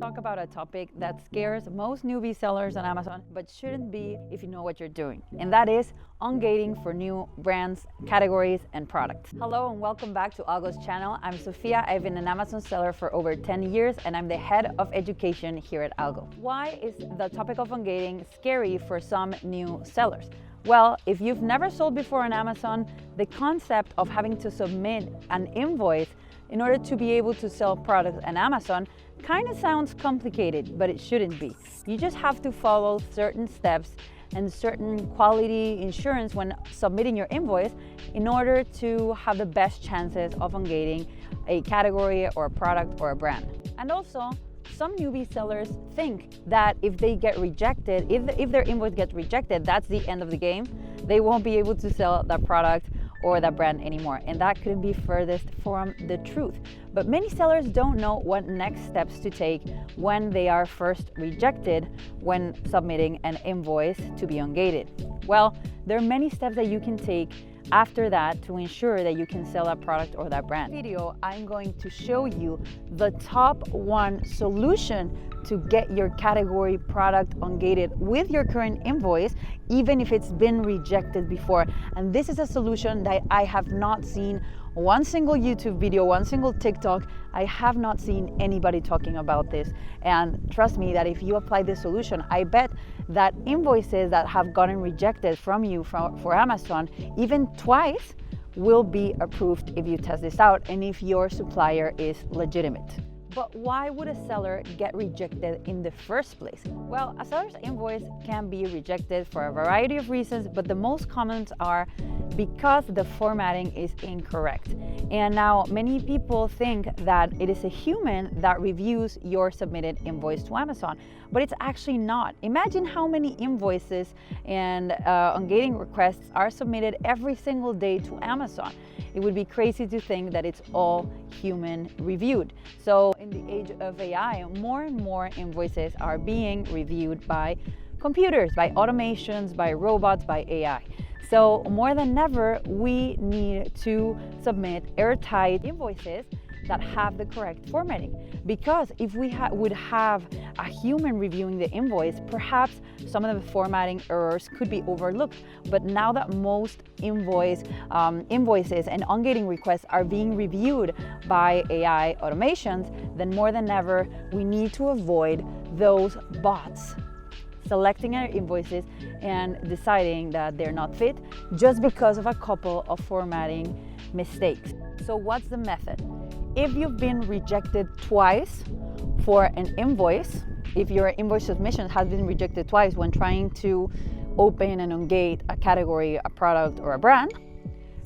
Talk about a topic that scares most newbie sellers on Amazon, but shouldn't be if you know what you're doing. And that is ungating for new brands, categories, and products. Hello and welcome back to ALGO's channel. I'm Sofia. I've been an Amazon seller for over 10 years and I'm the head of education here at ALGO. Why is the topic of ungating scary for some new sellers? Well, if you've never sold before on Amazon, the concept of having to submit an invoice in order to be able to sell products on Amazon kind of sounds complicated, but it shouldn't be. You just have to follow certain steps and certain quality insurance when submitting your invoice in order to have the best chances of ungating a category or a product or a brand. And also, some newbie sellers think that if they get rejected, if their invoice gets rejected, that's the end of the game. They won't be able to sell that product or that brand anymore. And that couldn't be furthest from the truth. But many sellers don't know what next steps to take when they are first rejected when submitting an invoice to be ungated. Well, there are many steps that you can take after that to ensure that you can sell that product or that brand. In this video, I'm going to show you the top one solution to get your category product ungated with your current invoice, even if it's been rejected before. And this is a solution that I have not seen one single YouTube video, one single TikTok. I have not seen anybody talking about this. And trust me that if you apply this solution, I bet that invoices that have gotten rejected from you for Amazon, even twice, will be approved if you test this out and if your supplier is legitimate. But why would a seller get rejected in the first place? Well, a seller's invoice can be rejected for a variety of reasons, but the most common are because the formatting is incorrect. And now many people think that it is a human that reviews your submitted invoice to Amazon, but it's actually not. Imagine how many invoices and ungating requests are submitted every single day to Amazon. It would be crazy to think that it's all human reviewed. So in the age of AI, more and more invoices are being reviewed by computers, by automations, by robots, by AI. So more than ever, we need to submit airtight invoices that have the correct formatting. Because if we would have a human reviewing the invoice, perhaps some of the formatting errors could be overlooked. But now that most invoices and ungating requests are being reviewed by AI automations, then more than ever, we need to avoid those bots selecting our invoices and deciding that they're not fit just because of a couple of formatting mistakes. So what's the method? If you've been rejected twice for an invoice, if your invoice submission has been rejected twice when trying to open and ungate a category, a product, or a brand,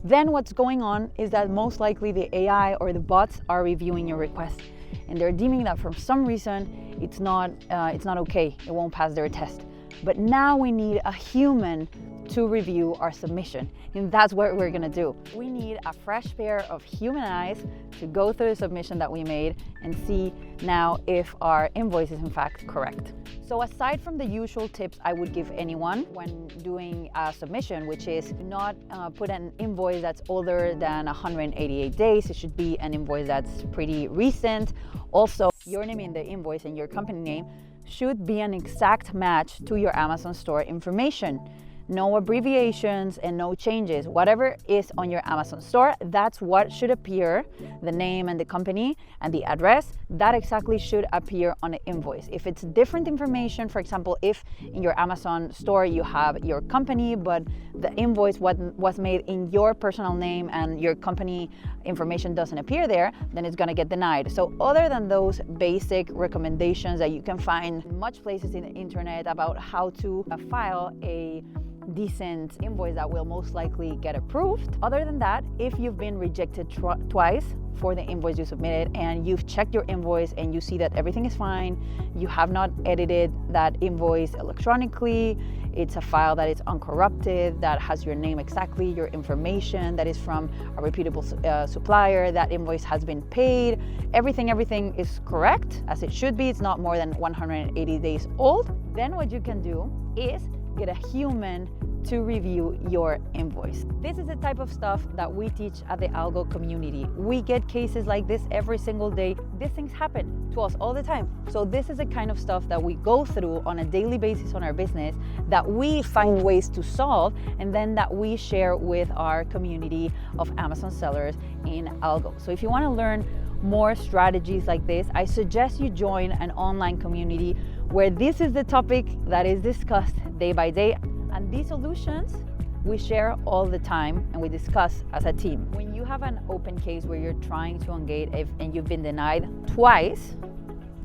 then what's going on is that most likely the AI or the bots are reviewing your request and they're deeming that for some reason it's not okay, it won't pass their test. But now we need a human to review our submission, and that's what we're gonna do. We need a fresh pair of human eyes to go through the submission that we made and see now if our invoice is in fact correct. So aside from the usual tips I would give anyone when doing a submission, which is not put an invoice that's older than 188 days, it should be an invoice that's pretty recent. Also, your name in the invoice and your company name should be an exact match to your Amazon store information. No abbreviations and no changes. Whatever is on your Amazon store, that's what should appear. The name and the company and the address, that exactly should appear on the invoice. If it's different information, for example, if in your Amazon store you have your company, but the invoice was made in your personal name and your company information doesn't appear there, then it's gonna get denied. So other than those basic recommendations that you can find in much places in the internet about how to file a decent invoice that will most likely get approved. Other than that, if you've been rejected twice for the invoice you submitted and you've checked your invoice and you see that everything is fine, you have not edited that invoice electronically, it's a file that is uncorrupted, that has your name exactly, your information, that is from a reputable supplier, that invoice has been paid, everything is correct as it should be, it's not more than 180 days old, then what you can do is get a human to review your invoice. This is the type of stuff that we teach at the ALGO community. We get cases like this every single day. These things happen to us all the time. So this is the kind of stuff that we go through on a daily basis on our business, that we find ways to solve, and then that we share with our community of Amazon sellers in ALGO. So if you want to learn more strategies like this, I suggest you join an online community where this is the topic that is discussed day by day. And these solutions we share all the time and we discuss as a team. When you have an open case where you're trying to engage and you've been denied twice,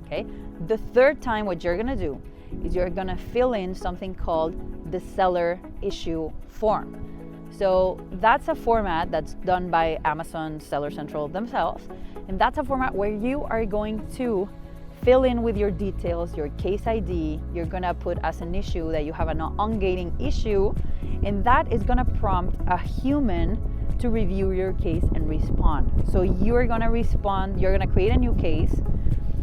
okay, the third time what you're gonna do is you're gonna fill in something called the seller issue form. So that's a format that's done by Amazon Seller Central themselves. And that's a format where you are going to fill in with your details, your case ID. You're gonna put as an issue that you have an ungating issue, and that is gonna prompt a human to review your case and respond. So you're gonna respond, you're gonna create a new case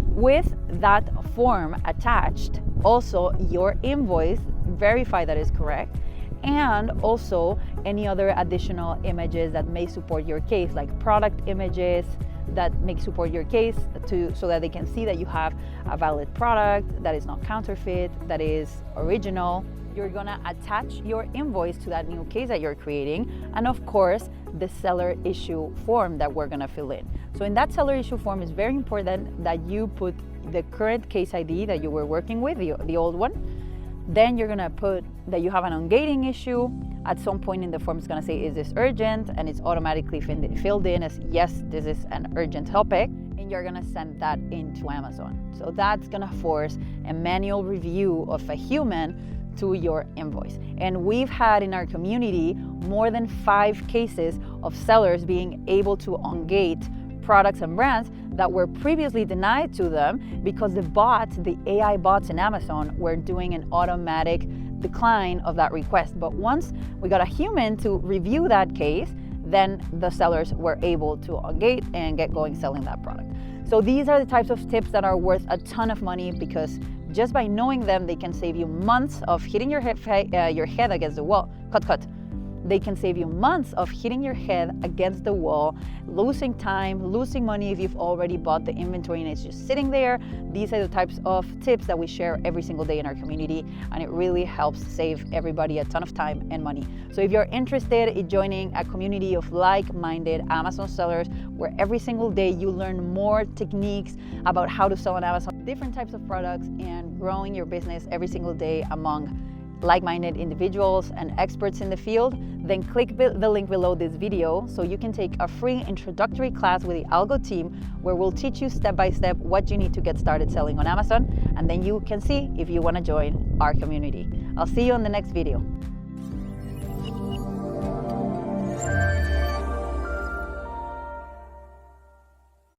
with that form attached, also your invoice, verify that is correct, and also any other additional images that may support your case, like product images that may support your case, so that they can see that you have a valid product, that is not counterfeit, that is original. You're gonna attach your invoice to that new case that you're creating, and of course the seller issue form that we're gonna fill in. So in that seller issue form, it's very important that you put the current case ID that you were working with, the old one. Then you're gonna put that you have an ungating issue. At some point in the form, it's gonna say, is this urgent? And it's automatically filled in as, yes, this is an urgent topic. And you're gonna send that into Amazon. So that's gonna force a manual review of a human to your invoice. And we've had in our community more than 5 cases of sellers being able to ungate products and brands that were previously denied to them because the AI bots in Amazon were doing an automatic decline of that request. But once we got a human to review that case, then the sellers were able to ungate and get going selling that product. So these are the types of tips that are worth a ton of money, because just by knowing them, they can save you months of hitting your head against the wall. They can save you months of hitting your head against the wall, losing time, losing money if you've already bought the inventory and it's just sitting there. These are the types of tips that we share every single day in our community, and it really helps save everybody a ton of time and money. So if you're interested in joining a community of like-minded Amazon sellers, where every single day you learn more techniques about how to sell on Amazon, different types of products, and growing your business every single day among like-minded individuals and experts in the field, then click the link below this video so you can take a free introductory class with the ALGO team, where we'll teach you step by step what you need to get started selling on Amazon, and then you can see if you want to join our community. I'll see you on the next video.